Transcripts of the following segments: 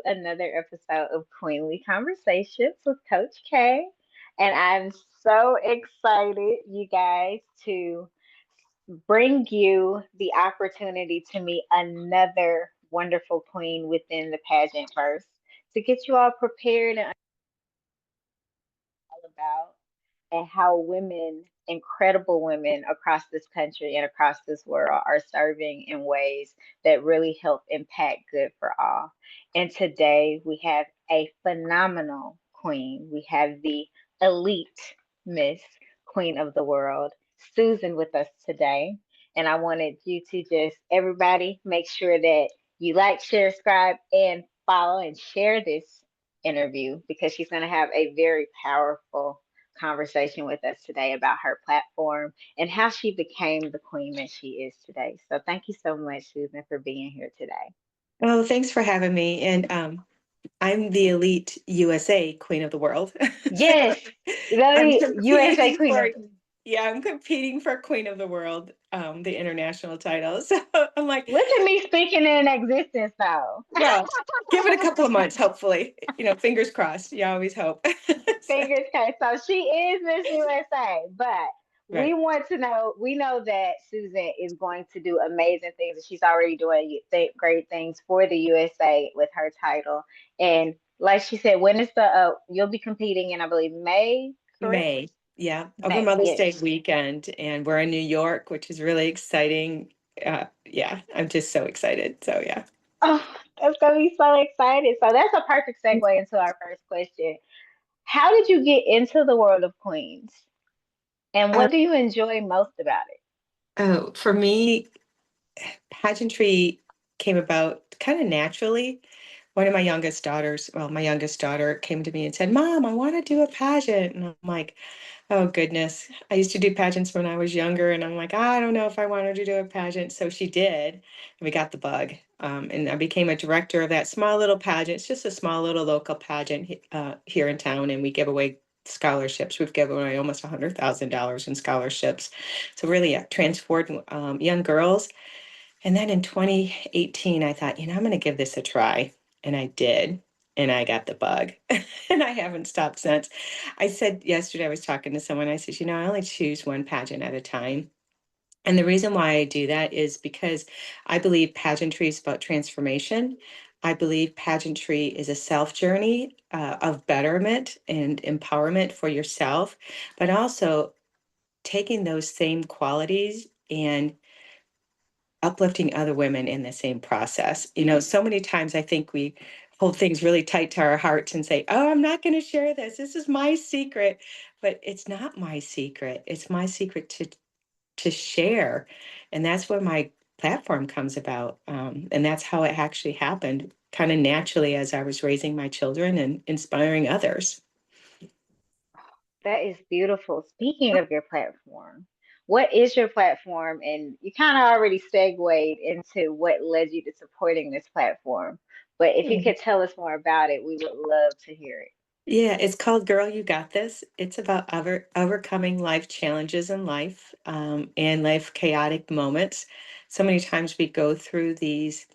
another episode of Queenly Conversations with Coach K. And I'm so excited, you guys, to bring you the opportunity to meet another wonderful queen within the pageant verse to get you all prepared and all about and how women, incredible women across this country and across this world, are serving in ways that really help impact good for all. And today we have a phenomenal queen. We have the elite Miss Queen of the World, Susan, with us today. And I wanted you to just, everybody, make sure that you like, share, subscribe, and follow and share this interview because she's going to have a very powerful conversation with us today about her platform and how she became the queen that she is today. So thank you so much, Susan, for being here today. Oh, thanks for having me. And I'm the elite USA Queen of the World. So Yes, I'm the USA competing Queen for, of yeah, I'm competing for Queen of the World, the international title. So I'm like, Look at me speaking in existence though. well, give it a couple of months, hopefully. Fingers crossed. You always hope. So, Fingers crossed. So she is Miss USA, but we right. want to know. We know that Susan is going to do amazing things, and she's already doing great things for the USA with her title. And like she said, when is the you'll be competing in, I believe, May, correct? May. Yeah, over May, Mother's yes. Day weekend. And we're in New York, which is really exciting. Yeah, I'm just so excited. So, yeah. Oh, that's gonna be so excited. So that's a perfect segue into our first question. How did you get into the world of Queens, and Uh, what do you enjoy most about it? oh, for me, pageantry came about kind of naturally. One of my youngest daughter came to me and said, "Mom, I want to do a pageant." And I'm like, "Oh, goodness." I used to do pageants when I was younger, and I'm like, I don't know if I wanted to do a pageant. So she did, and we got the bug. And I became a director of that small little pageant. It's just a small little local pageant here in town, and we give away scholarships. We've given away almost $100,000 in scholarships. So really, yeah, transformed young girls. And then in 2018, I thought, I'm going to give this a try. And I did. And I got the bug. And I haven't stopped since. I said yesterday, I was talking to someone, I said, I only choose one pageant at a time. And the reason why I do that is because I believe pageantry is about transformation. I believe pageantry is a self journey of betterment and empowerment for yourself, but also taking those same qualities and uplifting other women in the same process. So many times I think we hold things really tight to our hearts and say, "Oh, I'm not going to share this. This is my secret." But it's not my secret. It's my secret to share. And that's where my platform comes about. And that's how it actually happened, kind of naturally as I was raising my children and inspiring others. That is beautiful. Speaking of your platform, what is your platform? And you kind of already segued into what led you to supporting this platform. But if you could tell us more about it, we would love to hear it. Yeah, it's called Girl, You Got This. It's about overcoming life challenges in life and life chaotic moments. So many times we go through these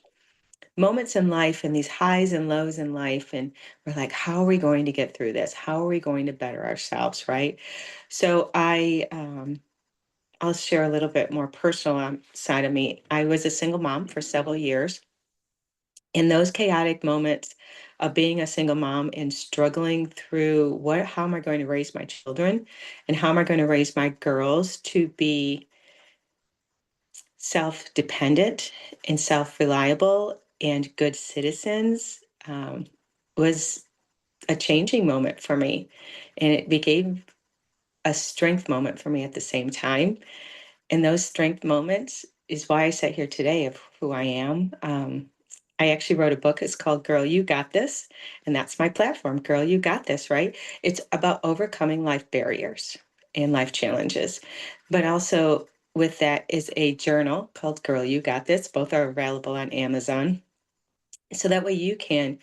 moments in life and these highs and lows in life, and we're like, how are we going to get through this? How are we going to better ourselves, right? So I'll share a little bit more personal side of me. I was a single mom for several years. In those chaotic moments of being a single mom and struggling through how am I going to raise my children and how am I going to raise my girls to be self-dependent and self-reliable and good citizens, was a changing moment for me. And it became a strength moment for me at the same time. And those strength moments is why I sit here today of who I am. I actually wrote a book. It's called Girl, You Got This. And that's my platform. Girl, You Got This, right? It's about overcoming life barriers and life challenges. But also with that is a journal called Girl, You Got This. Both are available on Amazon. So that way you can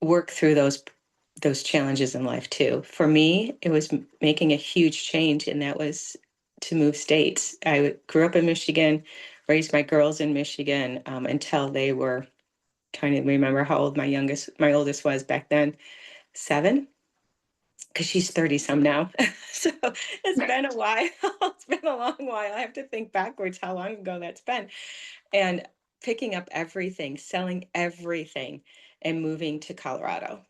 work through those challenges in life too. For me, it was making a huge change, and that was to move states. I grew up in Michigan, raised my girls in Michigan until they were trying to remember how old my oldest was back then, 7, because she's 30 some now. So it's been a while. It's been a long while. I have to think backwards how long ago that's been. And picking up everything, selling everything, and moving to Colorado,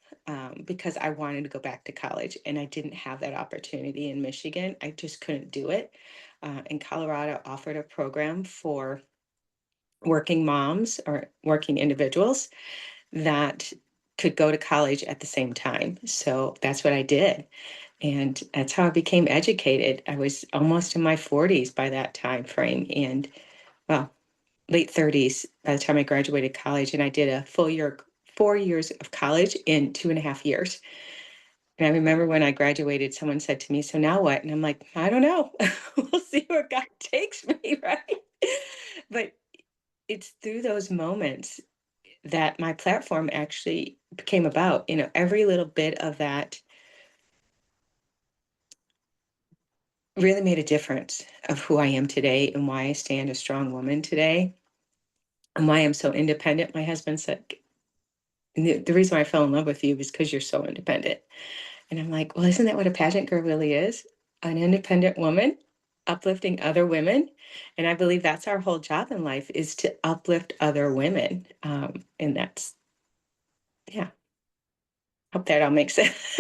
because I wanted to go back to college and I didn't have that opportunity in Michigan. I just couldn't do it. And Colorado offered a program for working moms or working individuals that could go to college at the same time. So that's what I did. And that's how I became educated. I was almost in my 40s by that time frame. And well, late 30s by the time I graduated college, and I did a full year, 4 years of college in 2.5 years. And I remember when I graduated, someone said to me, "So now what?" And I'm like, "I don't know. We'll see where God takes me," right? But it's through those moments that my platform actually came about. Every little bit of that really made a difference of who I am today and why I stand a strong woman today and why I'm so independent. My husband said, the reason why I fell in love with you is because you're so independent. And I'm like, well, isn't that what a pageant girl really is? An independent woman uplifting other women. And I believe that's our whole job in life, is to uplift other women. And that's, yeah, hope that all makes sense.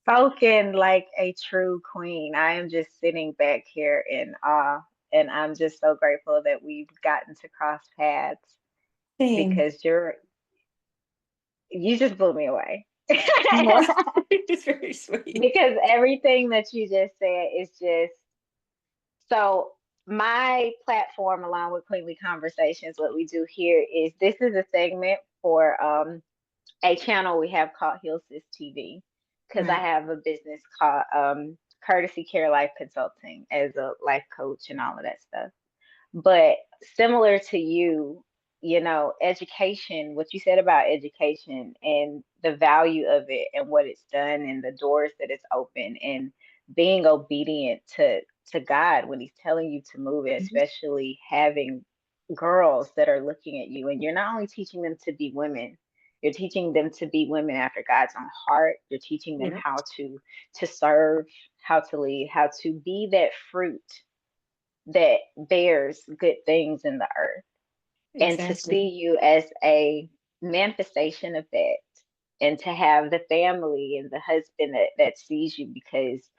Spoken like a true queen. I am just sitting back here in awe, and I'm just so grateful that we've gotten to cross paths Same. because you just blew me away. Well, it's very sweet. Because everything that you just said is just so. My platform, along with Queenly Conversations, what we do here is this is a segment for a channel we have called Heal Sis TV, because I Right. have a business called Courtesy Care Life Consulting as a life coach and all of that stuff. But similar to you, education, what you said about education and the value of it and what it's done and the doors that it's opened and being obedient to God when he's telling you to move it, Mhm. especially having girls that are looking at you, and you're not only teaching them to be women, you're teaching them to be women after God's own heart. You're teaching them Yeah, how to serve, how to lead, how to be that fruit that bears good things in the earth, and to exactly. see you as a manifestation of that, and to have the family and the husband that sees you, because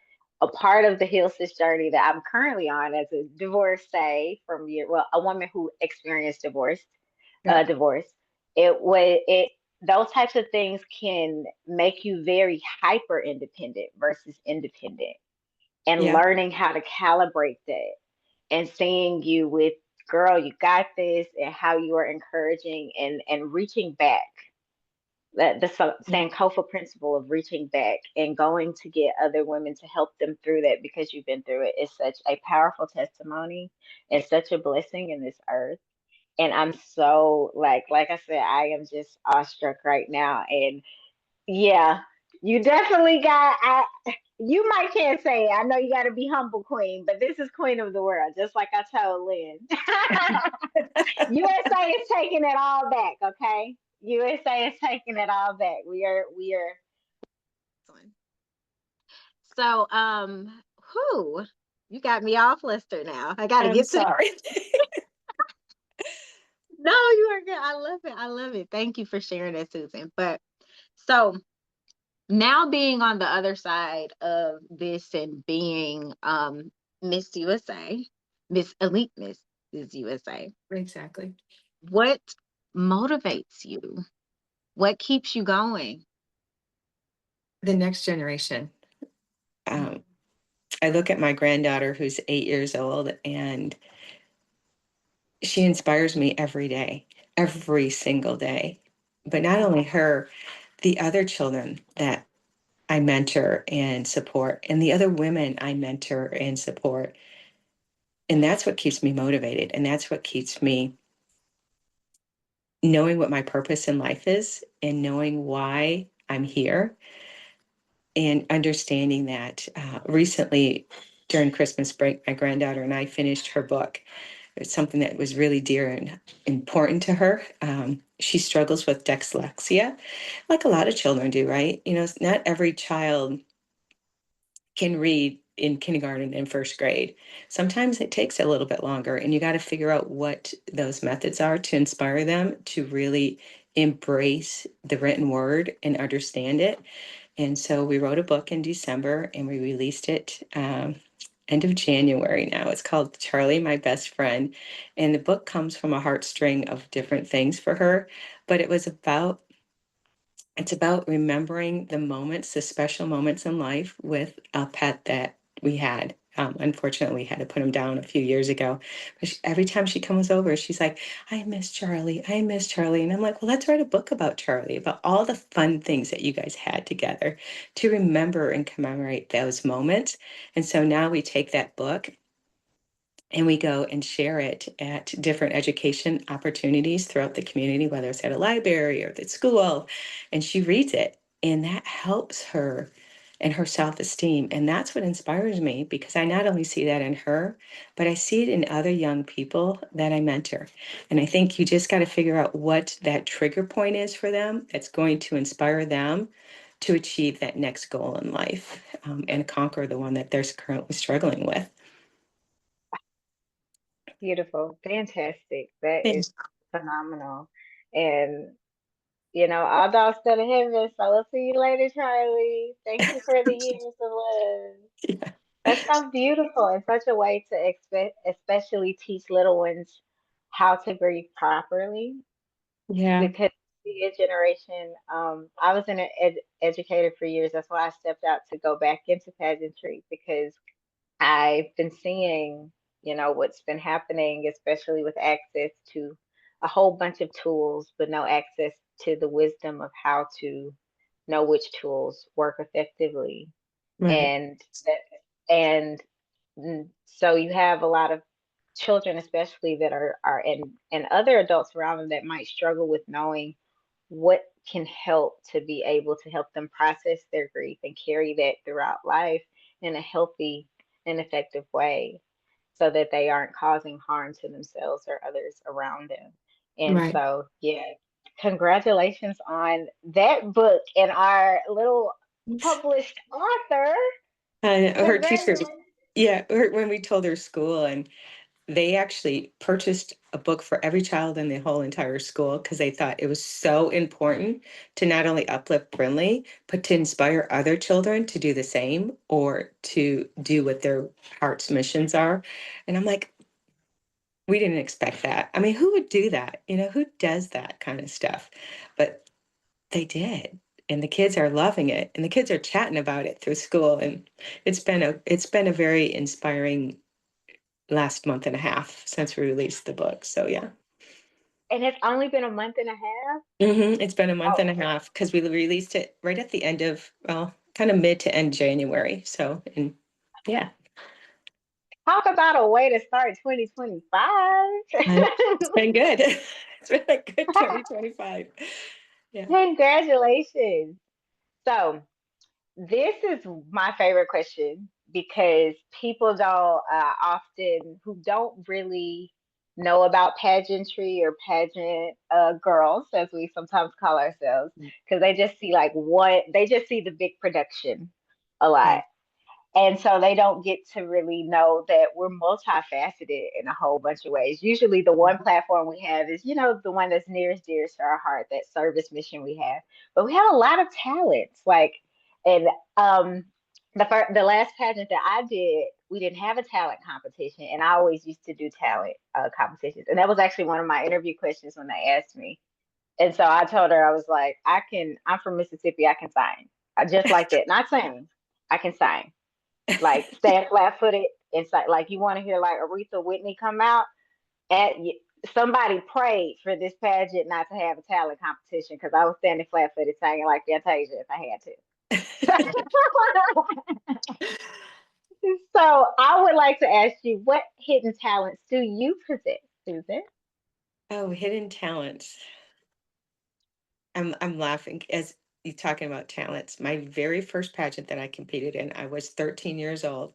a part of the heal sis journey that I'm currently on as a divorcee from a woman who experienced Yeah. divorce, it those types of things can make you very hyper independent versus independent, and Yeah. learning how to calibrate that, and seeing you with, girl, you got this, and how you are encouraging and reaching back, that the Yeah. Sankofa principle of reaching back and going to get other women to help them through that because you've been through it is such a powerful testimony and such a blessing in this earth. And I'm so, like I said, I am just awestruck right now. And yeah, you definitely you might can't say it. I know you got to be humble, queen, but this is queen of the world, just like I told Lynn. USA is taking it all back, okay? USA is taking it all back. We are so who you got me all flustered now. I gotta I'm get to sorry. No, you are good. I love it. I love it. Thank you for sharing that, Susan. But so now being on the other side of this and being Miss USA, Miss Elite Miss USA, Exactly. what motivates you? What keeps you going? The next generation. Um, I look at my granddaughter who's 8 years old, and she inspires me every day, every single day. But not only her, the other children that I mentor and support, and the other women I mentor and support. And that's what keeps me motivated. And that's what keeps me knowing what my purpose in life is and knowing why I'm here, and understanding that recently during Christmas break, my granddaughter and I finished her book. It's something that was really dear and important to her. She struggles with dyslexia, like a lot of children do, right? Not every child can read in kindergarten and first grade. Sometimes it takes a little bit longer, and you got to figure out what those methods are to inspire them to really embrace the written word and understand it. And so we wrote a book in December and we released it end of January now. It's called Charlie, My Best Friend. And the book comes from a heartstring of different things for her, but it's about remembering the moments, the special moments in life with a pet that we had. Unfortunately, we had to put him down a few years ago. But every time she comes over, she's like, I miss Charlie. I miss Charlie. And I'm like, well, let's write a book about Charlie, about all the fun things that you guys had together to remember and commemorate those moments. And so now we take that book and we go and share it at different education opportunities throughout the community, whether it's at a library or at school, and she reads it, and that helps her and her self-esteem. And that's what inspires me, because I not only see that in her, but I see it in other young people that I mentor. And I think you just got to figure out what that trigger point is for them that's going to inspire them to achieve that next goal in life, and conquer the one that they're currently struggling with. Beautiful. Fantastic. That is Thanks. phenomenal. And all dogs go to heaven, so we'll see you later, Charlie. Thank you for the years of love. Yeah. That's so beautiful and such a way to especially teach little ones how to grieve properly, Yeah. because the generation, I was an educator for years. That's why I stepped out to go back into pageantry, because I've been seeing, what's been happening, especially with access to a whole bunch of tools, but no access to the wisdom of how to know which tools work effectively. Right. And and so you have a lot of children, especially that are and other adults around them that might struggle with knowing what can help to be able to help them process their grief and carry that throughout life in a healthy and effective way, so that they aren't causing harm to themselves or others around them. And Right. so, yeah, congratulations on that book and our little published author. And her teacher, Congratulations. yeah, when we told her school, and they actually purchased a book for every child in the whole entire school because they thought it was so important to not only uplift Brinley, but to inspire other children to do the same or to do what their heart's missions are. And I'm like, we didn't expect that. I mean, who would do that? Who does that kind of stuff? But they did. And the kids are loving it. And the kids are chatting about it through school. And it's been a very inspiring last month and a half since we released the book. So yeah. And it's only been a month and a half. It's been a month and a half because we released it right at the end of, well, kind of mid to end January. So, and yeah, Talk about a way to start 2025. it's been good. It's been a good 2025. Yeah. Congratulations. So, this is my favorite question, because people don't often, who don't really know about pageantry or pageant girls, as we sometimes call ourselves, because they just see like they just see the big production a lot. Yeah. And so they don't get to really know that we're multifaceted in a whole bunch of ways. Usually, the one platform we have is, the one that's nearest dearest to our heart, that service mission we have. But we have a lot of talents. And the last pageant that I did, we didn't have a talent competition, and I always used to do talent competitions. And that was actually one of my interview questions when they asked me. And so I told her, I was like, I'm from Mississippi, I can sing. I just like that. Not sing, I can sing, like stand flat footed and say, like, you want to hear like Aretha Whitney come out at somebody prayed for this pageant not to have a talent competition, because I was standing flat footed singing like Fantasia if I had to. So I would like to ask you, what hidden talents do you possess, Susan? Oh, hidden talents. I'm laughing as you talking about talents. My very first pageant that I competed in, I was 13 years old.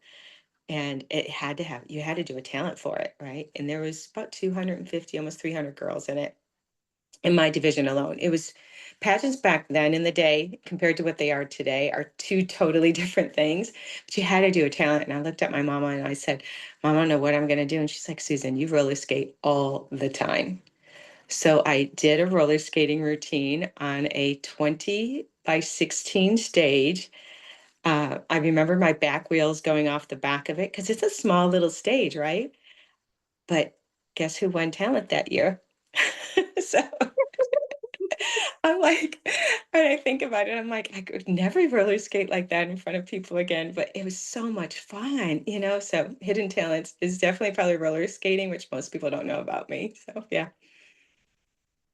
and it had to have, you had to do a talent for it, right? And there was about 250, almost 300 girls in it, in my division alone. It was, pageants back then in the day compared to what they are today are two totally different things. But you had to do a talent. And I looked at my mama and I said, Mom, I don't know what I'm going to do. And she's like, Susan, you roller skate all the time. So I did a roller skating routine on a 20 by 16 stage. I remember my back wheels going off the back of it because it's a small little stage, right? But guess who won talent that year? So I'm like, when I think about it, I'm like, I could never roller skate like that in front of people again, but it was so much fun, you know? So hidden talents is definitely probably roller skating, which most people don't know about me. So yeah.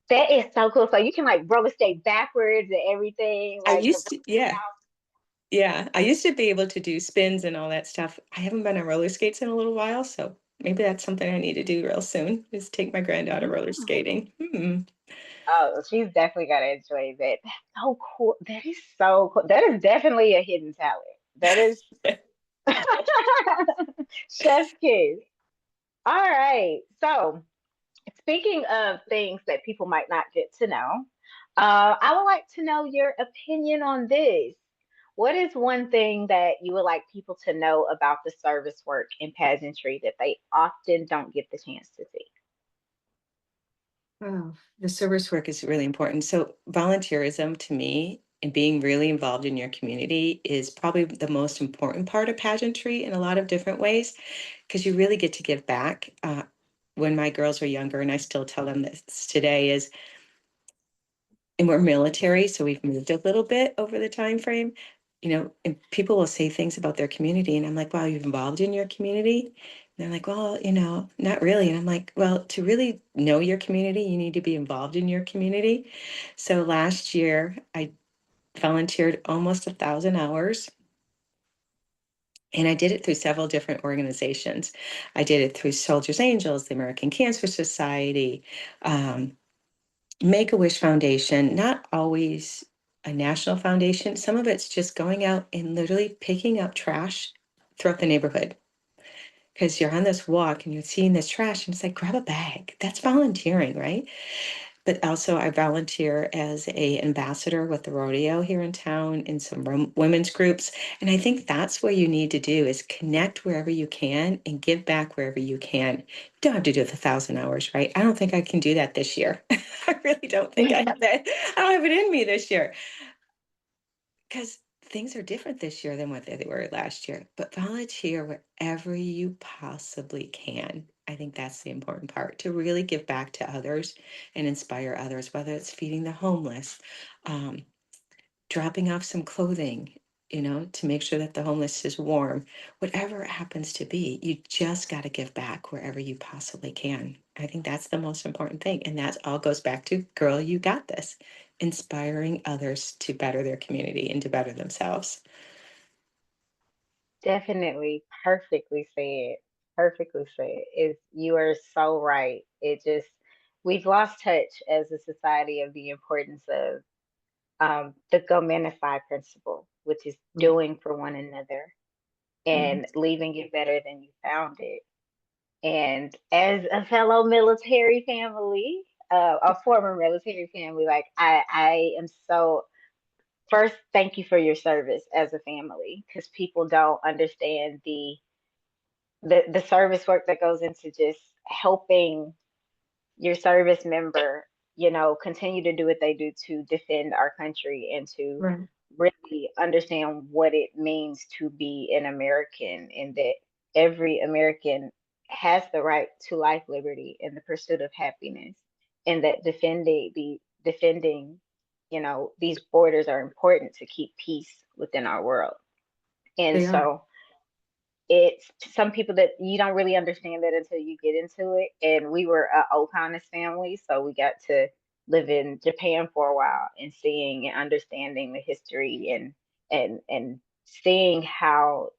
That is so cool. So you can like roller skate backwards and everything, I like the used to, yeah, yeah. I used to be able to do spins and all that stuff. I haven't been on roller skates in a little while, so maybe that's something I need to do real soon, is take my granddaughter roller Mm. skating. Hmm. Oh, she's definitely gonna enjoy that. That's so cool. That is so cool. That is definitely a hidden talent. That is chef's kiss. All right. So, speaking of things that people might not get to know, I would like to know your opinion on this. What is one thing that you would like people to know about the service work in pageantry that they often don't get the chance to see? Oh, the service work is really important. So, volunteerism to me and being really involved in your community is probably the most important part of pageantry in a lot of different ways, because you really get to give back. When my girls were younger, and I still tell them this today, is, and we're military, so we've moved a little bit over the time frame. You know, and people will say things about their community, and I'm like, "Wow, you've involved in your community?" And they're like, "Well, not really." And I'm like, "Well, to really know your community, you need to be involved in your community." So last year, I volunteered almost 1,000 hours, and I did it through several different organizations. I did it through Soldiers Angels, the American Cancer Society, um, Make a Wish Foundation, not always a national foundation. Some of it's just going out and literally picking up trash throughout the neighborhood, because you're on this walk and you're seeing this trash and it's like, grab a bag. That's volunteering, right? But also I volunteer as a ambassador with the rodeo here in town in some women's groups. And I think that's what you need to do, is connect wherever you can and give back wherever you can. You don't have to do it 1,000 hours, right? I don't think I can do that this year. I really don't think I have that. I don't have it in me this year, because things are different this year than what they were last year. But volunteer wherever you possibly can. I think that's the important part, to really give back to others and inspire others, whether it's feeding the homeless, um, dropping off some clothing, to make sure that the homeless is warm, whatever it happens to be. You just got to give back wherever you possibly can. I think that's the most important thing. And that all goes back to, girl, you got this, inspiring others to better their community and to better themselves. Definitely, perfectly said. Perfectly said. Is you are so right. It just we've lost touch as a society of the importance of the go manify principle, which is Mm, doing for one another mhm. and leaving it better than you found it. And as a fellow military family, a former military family, like I am so first, thank you for your service as a family, because people don't understand the service work that goes into just helping your service member, continue to do what they do to defend our country and to Right. really understand what it means to be an American, and that every American has the right to life, liberty, and the pursuit of happiness, and that defending, these borders are important to keep peace within our world. And They are. so it's some people that you don't really understand that until you get into it. And we were a Oconus family, so we got to live in Japan for a while and seeing and understanding the history and seeing how,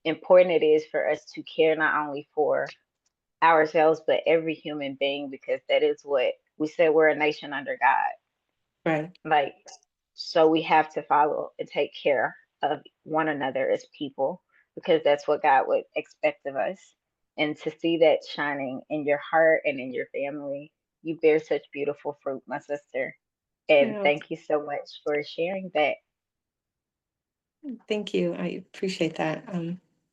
important it is for us to care not only for ourselves but every human being, because that is what we said, we're a nation under God. Right. Like, so we have to follow and take care of one another as people, because that's what God would expect of us. And to see that shining in your heart and in your family, you bear such beautiful fruit, my sister. And Yeah, thank you so much for sharing that. thank you. I appreciate that.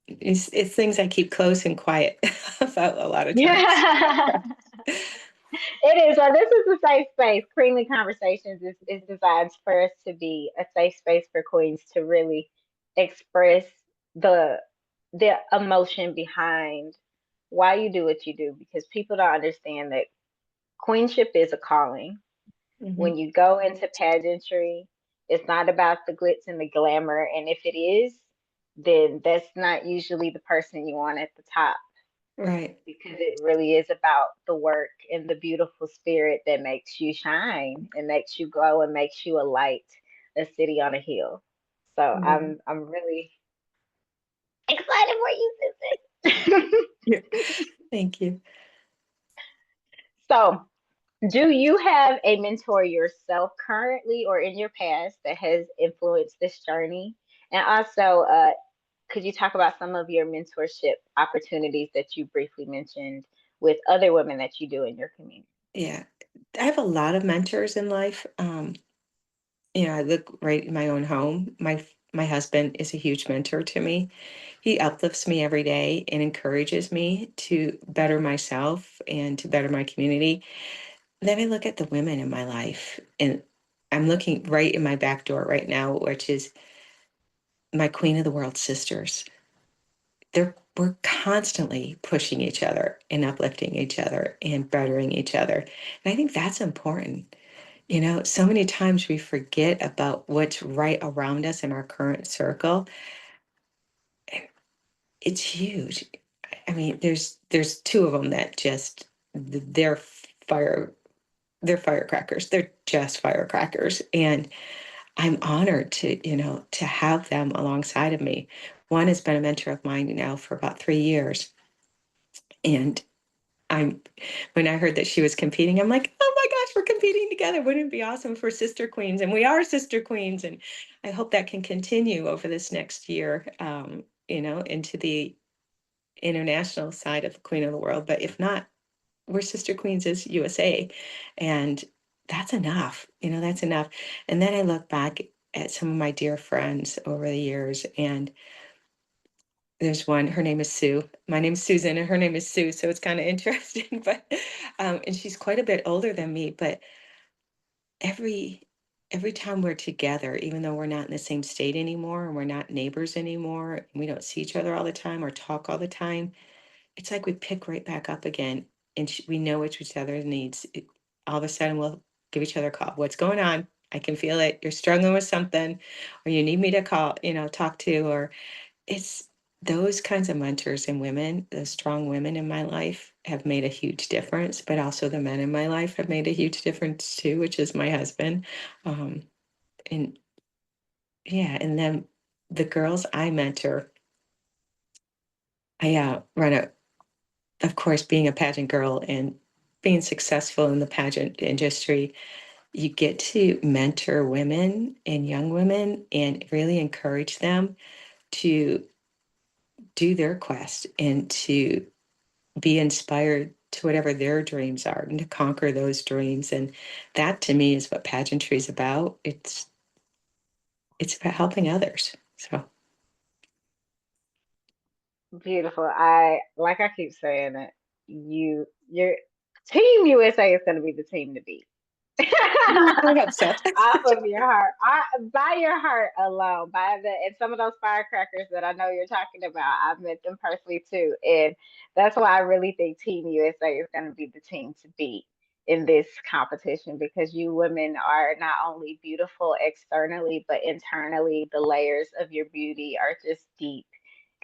It's things I keep close and quiet about a lot of times. Yeah. It is. This is a safe space. Queenly Conversations is designed for us to be a safe space for queens to really express the the emotion behind why you do what you do, because people don't understand that queenship is a calling. Hmm. When you go into pageantry, it's not about the glitz and the glamour, and if it is, then that's not usually the person you want at the top, Right. because it really is about the work and the beautiful spirit that makes you shine and makes you glow and makes you a light, a city on a hill. So Mhm. I'm really excited for you, Susan. Yeah. Thank you. So, do you have a mentor yourself currently or in your past that has influenced this journey? And also, could you talk about some of your mentorship opportunities that you briefly mentioned with other women that you do in your community? Yeah. I have a lot of mentors in life. I look right in my own home. My husband is a huge mentor to me. He uplifts me every day and encourages me to better myself and to better my community. Then I look at the women in my life, and I'm looking right in my back door right now, which is my Queen of the World sisters. We're constantly pushing each other and uplifting each other and bettering each other. And I think that's important. So many times we forget about what's right around us in our current circle. It's huge. I mean, there's two of them that just they're fire they're firecrackers. They're just firecrackers. And I'm honored to have them alongside of me. One has been a mentor of mine now for about 3 years. And I'm when I heard that she was competing, I'm like, oh my gosh, we're competing together. Wouldn't it be awesome if we're sister queens? And we are sister queens. And I hope that can continue over this next year, into the international side of Queen of the World. But if not, we're sister queens as USA. And that's enough. That's enough. And then I look back at some of my dear friends over the years, and there's one, her name is Sue. My name's Susan, and her name is Sue. So it's kind of interesting. But and she's quite a bit older than me. But every every time we're together, even though we're not in the same state anymore and we're not neighbors anymore, and we don't see each other all the time or talk all the time, it's like we pick right back up again, and we know what each other needs. All of a sudden, we'll give each other a call. What's going on? I can feel it. You're struggling with something, or you need me to call, talk to, or it's those kinds of mentors and women, the strong women in my life have made a huge difference, but also the men in my life have made a huge difference too, which is my husband. Um, and yeah, and then the girls I mentor, I run of course, being a pageant girl and being successful in the pageant industry, you get to mentor women and young women and really encourage them to do their quest and to be inspired to whatever their dreams are and to conquer those dreams. And that to me is what pageantry is about. It's about helping others. So Beautiful. I keep saying it. Your Team USA is going to be the team to beat. I hope so. Off of your heart, by your heart alone, by the and some of those firecrackers that I know you're talking about, I've met them personally too, and that's why I really think Team USA is going to be the team to beat in this competition, because you women are not only beautiful externally but internally. The layers of your beauty are just deep.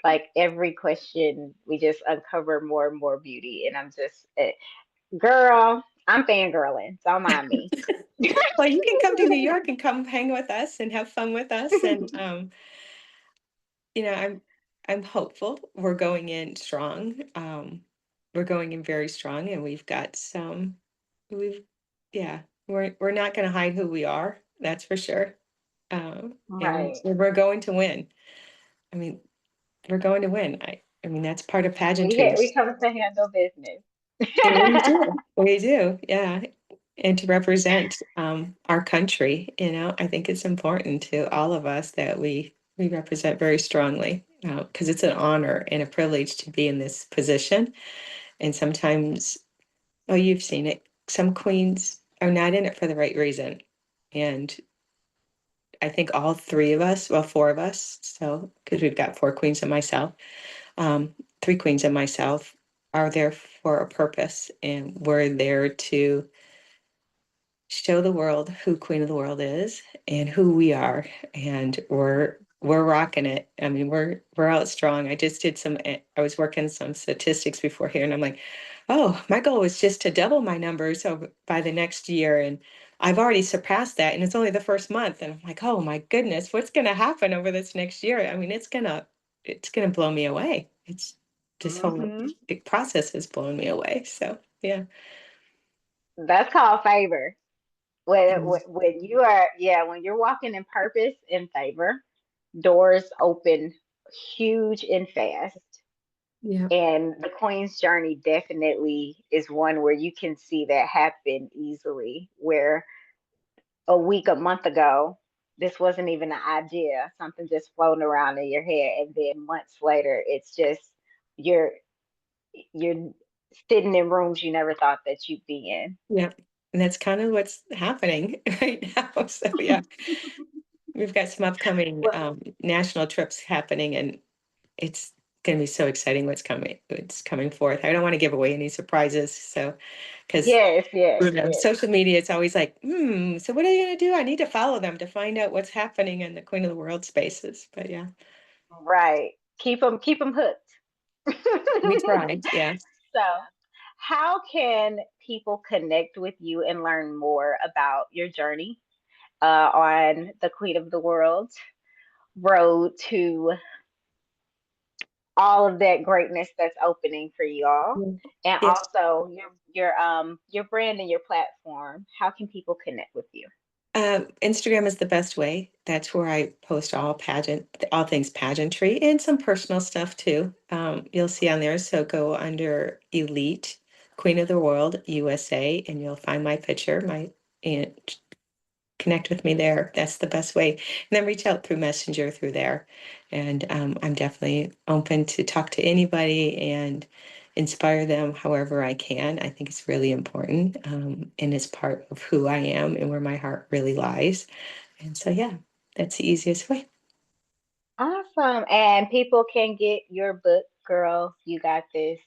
Like every question, we just uncover more and more beauty, and I'm just, girl, I'm fangirling. Don't mind me. Well, you can come to New York and come hang with us and have fun with us. And you know, I'm hopeful. We're going in strong. We're going in very strong, and we've yeah, we're not going to hide who we are. That's for sure. And Right. we're going to win. I mean, we're going to win. I mean, that's part of pageantry. We come to handle business. And we do. We do. Yeah. And to represent our country, I think it's important to all of us that we represent very strongly because it's an honor and a privilege to be in this position. And sometimes, oh, you've seen it. Some queens are not in it for the right reason. And I think all three of us, well, four of us, so because we've got four queens and myself, um, three queens and myself are there for a purpose, and we're there to show the world who Queen of the World is and who we are, and we're rocking it. I mean, we're out strong. I just did some. I was working some statistics before here, and I'm like, oh, my goal was just to double my numbers over by the next year, and I've already surpassed that, and it's only the first month, and I'm like, oh my goodness, what's going to happen over this next year? I mean, it's gonna blow me away. It's this whole Hmm. big process has blown me away. So yeah. That's called favor. Mm. When you are, yeah, when you're walking in purpose and favor, doors open huge and fast. Yeah. And the Queen's journey definitely is one where you can see that happen easily. Where a week, a month ago, this wasn't even an idea, something just floating around in your head. And then months later, it's just you're you're sitting in rooms you never thought that you'd be in. Yeah, and that's kind of what's happening right now. So yeah, we've got some upcoming Well, national trips happening, and it's going to be so exciting what's coming. It's coming forth. I don't want to give away any surprises, so because yes, yes, yes. social media, it's always like, so what are you going to do? I need to follow them to find out what's happening in the Queen of the World spaces. But yeah, Right. Keep them hooked. we tried. Yeah. So, how can people connect with you and learn more about your journey on the Queen of the World road to all of that greatness that's opening for you all, Mm. and Yeah. also your brand and your platform? How can people connect with you? Instagram is the best way. That's where I post all things pageantry and some personal stuff too. You'll see on there. So go under Elite Queen of the World USA, and you'll find my picture. And connect with me there. That's the best way. And then reach out through Messenger through there. And I'm definitely open to talk to anybody and inspire them however I can. I think it's really important and it's part of who I am and where my heart really lies. And so, yeah, that's the easiest way. Awesome. And people can get your book, Girl, You Got This,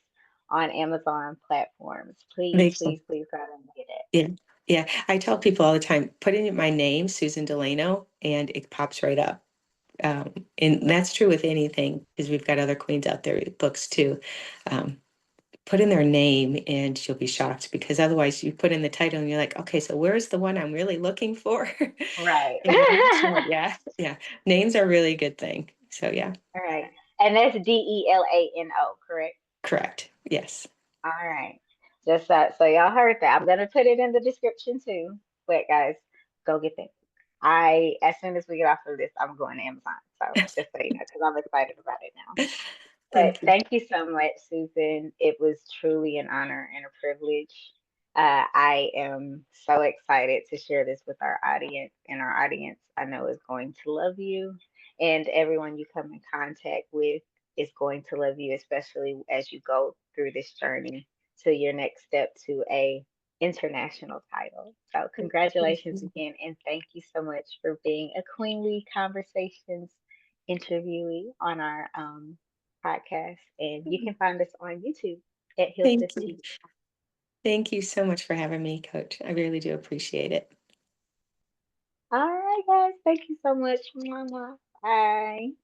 on Amazon platforms. Please, They, please, please go and get it. yeah. Yeah. I tell people all the time, put in my name, Susan Delano, and it pops right up. And that's true with anything because we've got other queens out there, books too. Um, put in their name and you'll be shocked because otherwise you put in the title and you're like, okay, so where's the one I'm really looking for? Right. So, yeah, yeah. Names are really a good thing. So yeah, All right. And that's Delano, correct? correct. Yes. All right. Just that. So y'all heard that. I'm gonna put it in the description too. But guys, go get that. As soon as we get off of this, I'm going to Amazon. So just so you know, because I'm excited about it now. But Thank you. thank you so much, Susan. It was truly an honor and a privilege. I am so excited to share this with our audience, and our audience I know is going to love you, and everyone you come in contact with is going to love you, especially as you go through this journey to your next step to a international title. So Thank congratulations you. again, and thank you so much for being a Queenly Conversations interviewee on our podcast, and you can find us on YouTube at Thank Hillseth you. TV. Thank you so much for having me, Coach. I really do appreciate it. All right, guys, thank you so much. Mwah, mwah. Bye.